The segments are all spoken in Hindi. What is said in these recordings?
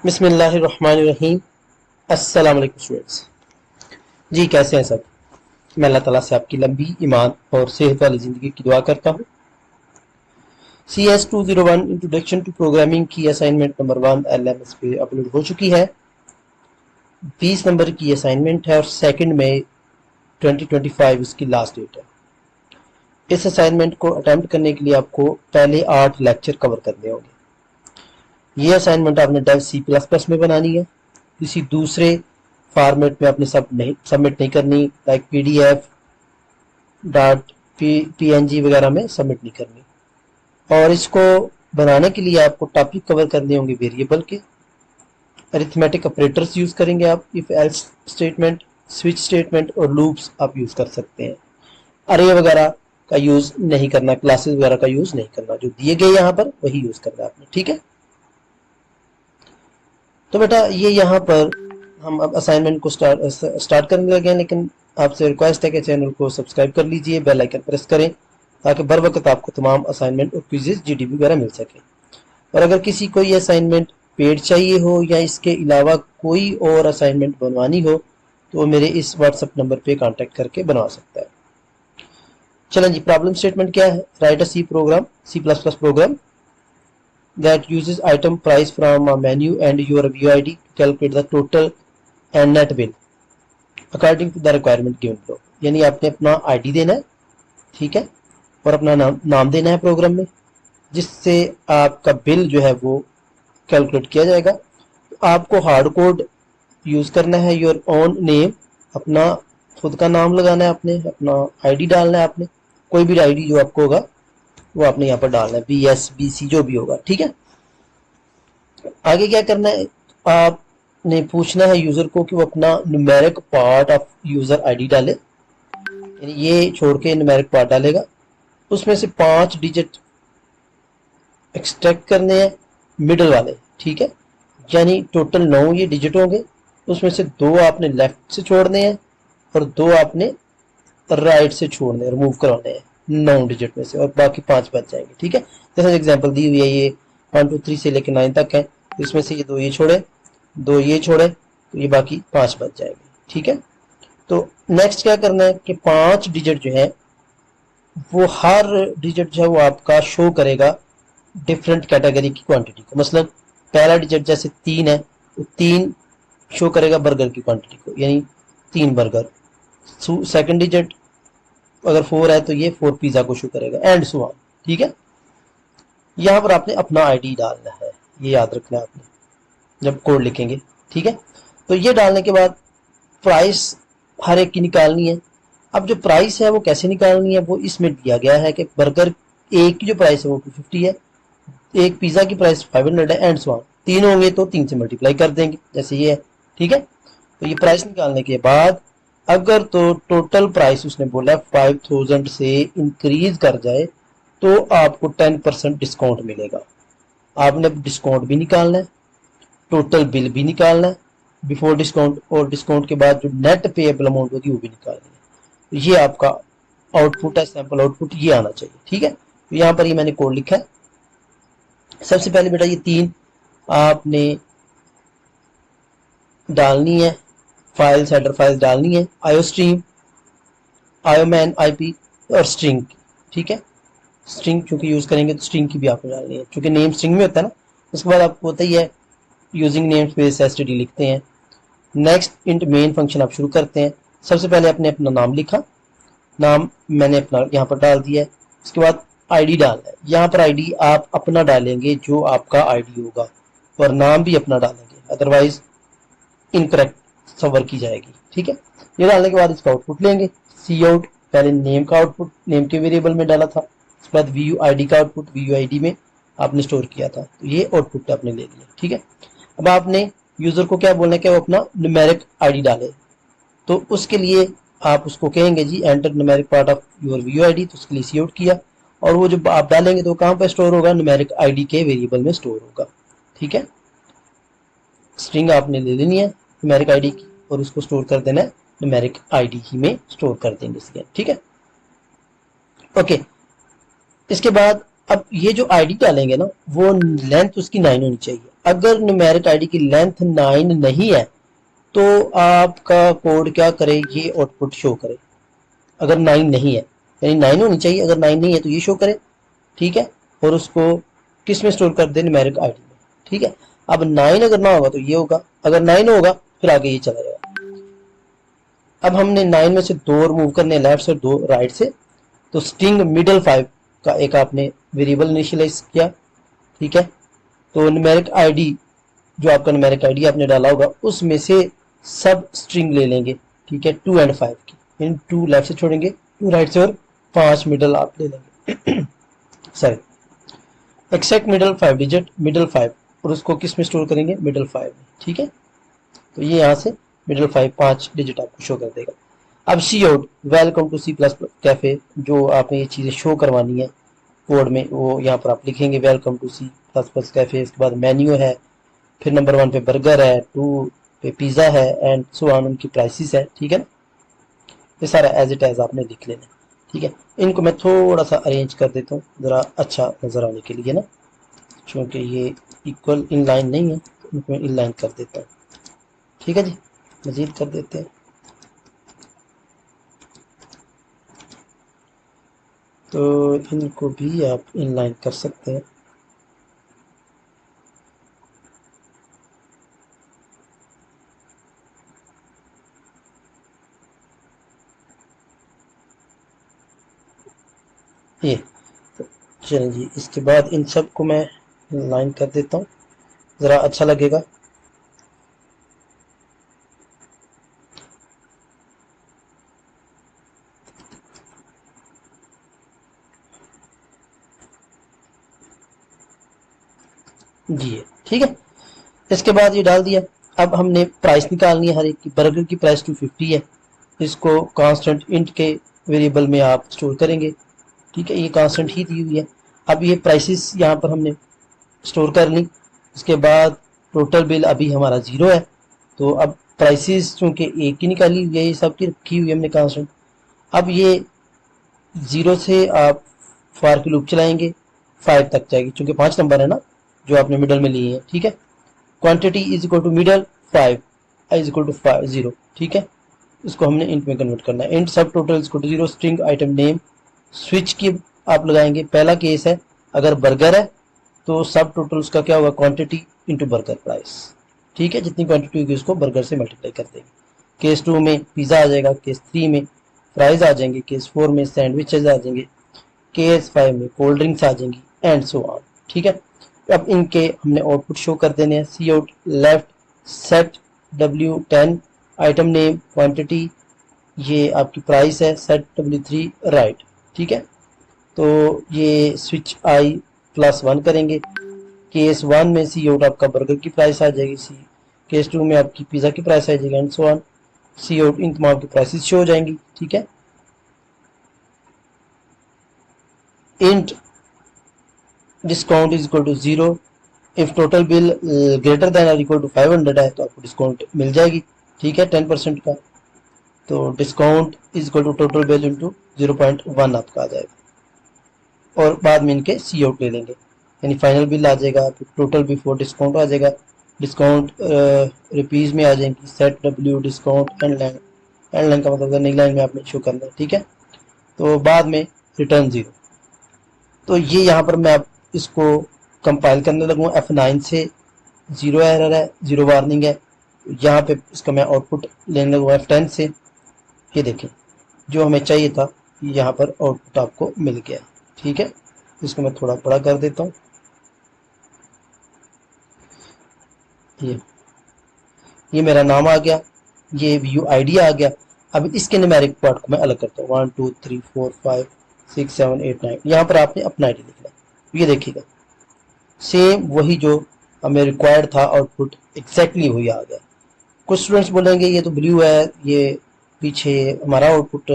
बिस्मिल्लाहिर्रहमानिर्रहीम। अस्सलाम वालेकुम स्टूडेंट्स। जी कैसे हैं सब। मैं अल्लाह ताला से आपकी लंबी ईमान और सेहत वाली ज़िंदगी की दुआ करता हूँ। CS201 इंट्रोडक्शन टू प्रोग्रामिंग की असाइनमेंट नंबर 1 LMS पे अपलोड हो चुकी है। 20 नंबर की असाइनमेंट है और 2 मई 2025 इसकी लास्ट डेट है। इस असाइनमेंट को अटेम्प्ट करने के लिए आपको पहले 8 लेक्चर कवर करने होंगे। ये असाइनमेंट आपने डेव C++ में बनानी है, किसी दूसरे फॉर्मेट में आपने सबमिट नहीं करनी, लाइक PDF डॉट PNG वगैरह में सबमिट नहीं करनी। और इसको बनाने के लिए आपको टॉपिक कवर करने होंगे वेरिएबल के, अरिथमेटिक ऑपरेटर्स यूज करेंगे आप, if else statement, switch statement और लूप्स आप यूज कर सकते हैं। अरे वगैरह का यूज नहीं करना, क्लासेस वगैरह का यूज नहीं करना, जो दिए गए यहाँ पर वही यूज करना है आपने। ठीक है, तो बेटा ये यहाँ पर हम अब असाइनमेंट को स्टार्ट करने लगे हैं, लेकिन आपसे रिक्वेस्ट है कि चैनल को सब्सक्राइब कर लीजिए, बेल आइकन प्रेस करें ताकि बर वक्त आपको तमाम असाइनमेंट और क्विज़ेस GDP वगैरह मिल सके। और अगर किसी को ये असाइनमेंट पेड चाहिए हो या इसके अलावा कोई और असाइनमेंट बनवानी हो तो वो मेरे इस व्हाट्सएप नंबर पे कांटेक्ट करके बनवा सकता है। चलें जी, प्रॉब्लम स्टेटमेंट क्या है। Right a C++ program that uses item price from a menu and your view ID to calculate the total and net bill according to the requirement given below। यानी आपने अपना ID देना है, ठीक है, और अपना नाम देना है प्रोग्राम में, जिससे आपका बिल जो है वो कैलकुलेट किया जाएगा। तो आपको हार्ड कोड यूज करना है, योर ओन नेम, अपना खुद का नाम लगाना है आपने, अपना ID डालना है आपने, कोई भी ID जो आपको होगा वो आपने यहाँ पर डालना है, BS BC जो भी होगा। ठीक है, आगे क्या करना है, आपने पूछना है यूजर को कि वो अपना numeric part of user ID डाले, यानी ये छोड़ के न्यूमेरिक पार्ट डालेगा। उसमें से 5 डिजिट एक्सट्रैक्ट करने हैं, मिडल वाले। ठीक है, यानी टोटल 9 ये डिजिट होंगे, उसमें से 2 आपने लेफ्ट से छोड़ने हैं और 2 आपने राइट से छोड़ने, रिमूव करवाने हैं 9 डिजिट में से, और बाकी 5 बच जाएंगे। ठीक है, जैसे एग्जांपल दी हुई है, ये 1 2 3 से लेकर 9 तक है, इसमें से ये 2 ये छोड़े, 2 ये छोड़े, तो ये बाकी 5 बच जाएंगे। ठीक है, तो नेक्स्ट क्या करना है कि 5 डिजिट जो है वो हर डिजिट जो है वो आपका शो करेगा डिफरेंट कैटेगरी की क्वांटिटी को। मतलब पहला डिजिट जैसे 3 है तो 3 शो करेगा बर्गर की क्वांटिटी को, यानी 3 बर्गर। सेकंड डिजिट अगर 4 है तो ये 4 पिज्जा को शो करेगा, एंड सो ऑन। ठीक है, यहाँ पर आपने अपना ID डालना है, ये याद रखना है आपने जब कोड लिखेंगे। ठीक है, तो ये डालने के बाद प्राइस हर एक की निकालनी है। अब जो प्राइस है वो कैसे निकालनी है, वो इसमें दिया गया है कि बर्गर एक की जो प्राइस है वो 250 है, एक पिज्जा की प्राइस 500 है, एंड सो ऑन। 3 होंगे तो 3 से मल्टीप्लाई कर देंगे, जैसे ये है। ठीक है, तो ये प्राइस निकालने के बाद अगर तो टोटल प्राइस उसने बोला 5000 से इंक्रीज कर जाए तो आपको 10% डिस्काउंट मिलेगा। आपने डिस्काउंट भी निकालना है, टोटल बिल भी निकालना है बिफोर डिस्काउंट, और डिस्काउंट के बाद जो नेट पेएबल अमाउंट होगी वो भी निकालनी है। तो ये आपका आउटपुट है, सैंपल आउटपुट ये आना चाहिए। ठीक है, तो यहाँ पर ये मैंने कोड लिखा है। सबसे पहले बेटा ये 3 आपने डालनी है, फाइल्स हेडर फाइल्स डालनी है, आयोस्ट्रीम, आयोमैन IP और स्ट्रिंग की। ठीक है, स्ट्रिंग चूंकि यूज करेंगे तो स्ट्रिंग की भी आपको डालनी है, क्योंकि नेम स्ट्रिंग में होता है ना। उसके बाद आपको पता ही है यूजिंग नेम स्पेस STD लिखते हैं। नेक्स्ट इंट मेन फंक्शन आप शुरू करते हैं। सबसे पहले आपने अपना नाम लिखा, नाम मैंने अपना यहाँ पर डाल दिया है। उसके बाद ID डालना है, यहाँ पर ID आप अपना डालेंगे जो आपका ID होगा, और नाम भी अपना डालेंगे, अदरवाइज इनकरेक्ट सवर की जाएगी। ठीक है, ये डालने के बाद इसका आउटपुट लेंगे। सी आउट, पहले नेम का आउटपुट नेम के वेरिएबल में डाला था, उसके बाद VUID का आउटपुट VUID में आपने स्टोर किया था, तो ये आउटपुट आपने ले लिया। ठीक है, अब आपने यूजर को क्या बोलना है कि वो अपना न्यूमेरिक ID डाले, तो उसके लिए आप उसको कहेंगे जी enter numeric part of your VUID, तो उसके लिए सी आउट किया, और वो जब आप डालेंगे तो कहाँ पर स्टोर होगा, न्यूमेरिक ID के वेरिएबल में स्टोर होगा। ठीक है, स्ट्रिंग आपने ले लेनी है न्यूमेरिक ID की और उसको स्टोर कर देना है न्यूमेरिक ID ही में स्टोर कर देंगे इसके। ठीक है, ओके। इसके बाद अब ये जो आईडी डालेंगे ना, वो लेंथ उसकी 9 होनी चाहिए। अगर न्यूमेरिक आईडी की लेंथ 9 नहीं है तो आपका कोड क्या करे, ये आउटपुट शो करे। अगर 9 नहीं है, यानी 9 होनी चाहिए, अगर 9 नहीं है तो ये शो करे, ठीक है। और उसको किस में स्टोर कर दे, न्यूमेरिक आईडी में, ठीक है। अब 9 अगर ना होगा तो ये होगा, अगर 9 होगा फिर आगे ये चला जाएगा। अब हमने 9 में से 2 रिमूव करने, लेफ्ट से 2 राइट से। तो स्ट्रिंग मिडल 5 का एक आपने वेरिएबल इनिशियलाइज किया, ठीक है। तो न्यूमेरिक आईडी, जो आपका न्यूमेरिक आईडी आपने डाला होगा उसमें से सब स्ट्रिंग ले लेंगे, ठीक है, 2 और 5 की। इन 2 लेफ्ट से छोड़ेंगे, 2 राइट से, और 5 मिडल आप ले लेंगे sorry, exact middle 5 digit, middle 5, और उसको किस में स्टोर करेंगे, मिडल 5 में, ठीक है। तो ये यहाँ से मिडल 5 डिजिट आपको शो कर देगा। अब C out, welcome to C plus cafe, जो आपने ये चीज़ें शो करवानी है कोड में, वो यहाँ पर आप लिखेंगे welcome to C plus plus cafe. इसके बाद मेन्यू है, फिर नंबर 1 पे बर्गर है, 2 पे पिज़्ज़ा है, एंड सो ऑन, उनकी प्राइसेस है, ठीक है ना। ये सारा एज इट एज आपने लिख लेना, ठीक है। इनको मैं थोड़ा सा अरेंज कर देता हूँ ज़रा अच्छा नज़र आने के लिए ना, क्योंकि ये इक्वल इन लाइन नहीं है, तो इनको मैं इन लाइन कर देता हूँ, ठीक है जी। मज़ीद कर देते हैं, तो इनको भी आप इनलाइन कर सकते हैं। ये तो चलिए जी, इसके बाद इन सब को मैं इनलाइन कर देता हूँ, ज़रा अच्छा लगेगा। जी ठीक है, इसके बाद ये डाल दिया। अब हमने प्राइस निकालनी है हर एक की। बर्गर की प्राइस 250 है, इसको कांस्टेंट इंट के वेरिएबल में आप स्टोर करेंगे, ठीक है। ये कांस्टेंट ही दी हुई है। अब ये प्राइसेस यहाँ पर हमने स्टोर कर ली। इसके बाद टोटल बिल अभी हमारा 0 है, तो अब प्राइसेस चूँकि एक की निकाली हुई है, ये सब की रखी हुई है हमने कांस्टेंट। अब ये 0 से आप फॉर की लूप चलाएंगे, 5 तक जाएगी, चूँकि 5 नंबर है ना जो आपने मिडल में लिए हैं, ठीक है। Quantity is equal to middle 5, I is equal to 0, ठीक है। इसको हमने इंट में कन्वर्ट करना है। Int subtotal is equal to 0, string item name, switch की आप लगाएंगे। पहला केस है अगर बर्गर है तो सब टोटल उसका क्या होगा, क्वांटिटी इंटू बर्गर प्राइस, ठीक है। जितनी क्वांटिटी होगी उसको बर्गर से मल्टीप्लाई कर देंगे। केस 2 में पिज़्ज़ा आ जाएगा, केस 3 में फ्राइज आ जाएंगे, केस 4 में सैंडविचेज आ जाएंगे, केस 5 में कोल्ड ड्रिंक्स आ जाएंगी, एंड सो ऑन, ठीक है। अब इनके हमने आउटपुट शो कर देने हैं। C out left set W10 item name quantity, ये आपकी प्राइस है, सेट W3 राइट, ठीक है। तो ये स्विच आई +1 करेंगे। केस 1 में सी आउट आपका बर्गर की प्राइस आ जाएगी, सी केस 2 में आपकी पिज़्ज़ा की प्राइस आ जाएगी, and so on. Cout इन तमाम की प्राइसेस शो हो जाएंगी, ठीक है। Int discount is equal to 0, if total bill greater than और इक्वल टू 500 है तो आपको डिस्काउंट मिल जाएगी, ठीक है, 10% का। तो discount is equal to total bill into 0.1 आपका आ जाएगा, और बाद में इनके सी आउट ले लेंगे, यानी फाइनल बिल आ जाएगा, टोटल बिफोर डिस्काउंट आ जाएगा। डिस्काउंट रुपीज़ में आ जाएंगी, set W discount and line, and line का मतलब नई लाइन में आपने शो करना है, ठीक है। तो बाद में रिटर्न 0। तो ये यहाँ पर मैं आप इसको कंपाइल करने लगूँ F9 से, 0 एरर है, 0 वार्निंग है। यहाँ पे इसका मैं आउटपुट लेने लगूँ F10 से। ये देखें जो हमें चाहिए था यहाँ पर आउटपुट आपको मिल गया, ठीक है। इसको मैं थोड़ा बड़ा कर देता हूँ। ये मेरा नाम आ गया, ये व्यू आईडी आ गया। अब इसके न्यूमेरिक पार्ट को मैं अलग करता हूँ, 1 2 3 4 5 6 7 8 9। यहाँ पर आपने अपना आईडी लिखना है। ये देखिएगा सेम वही जो हमें रिक्वायर्ड था, आउटपुट एग्जैक्टली वही आ गया। कुछ स्टूडेंट्स बोलेंगे ये तो ब्लू है, ये पीछे हमारा आउटपुट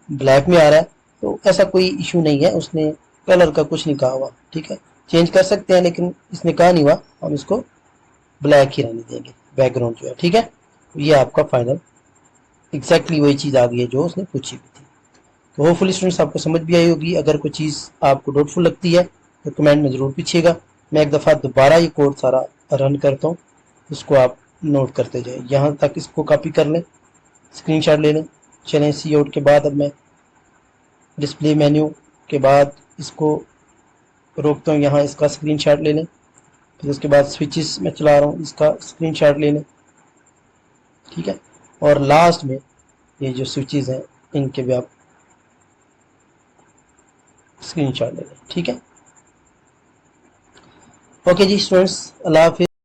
ब्लैक में आ रहा है। तो ऐसा कोई इशू नहीं है, उसने कलर का कुछ नहीं कहा हुआ, ठीक है। चेंज कर सकते हैं, लेकिन इसने कहा नहीं हुआ, हम इसको ब्लैक ही रहने देंगे बैकग्राउंड जो है, ठीक है। ये आपका फाइनल एग्जैक्टली वही चीज़ आ गई है जो उसने पूछी भी थी। तो होपफुली स्टूडेंट्स आपको समझ भी आई होगी। अगर कोई चीज़ आपको डाउटफुल लगती है तो कमेंट में ज़रूर पूछिएगा। मैं एक दफ़ा दोबारा ये कोड सारा रन करता हूँ, उसको आप नोट करते जाए। यहाँ तक इसको कॉपी कर लें, स्क्रीनशॉट ले लें। चलें सी आउट के बाद अब मैं डिस्प्ले मेन्यू के बाद इसको रोकता हूँ, यहाँ इसका स्क्रीनशॉट ले लें। फिर उसके बाद स्विचेस में चला रहा हूँ, इसका स्क्रीनशॉट ले लें, ठीक है। और लास्ट में ये जो स्विचेस हैं इनके भी आप स्क्रीनशॉट ले लें, ठीक है। ओके जी स्टूडेंट्स, अल्लाह हाफिज़।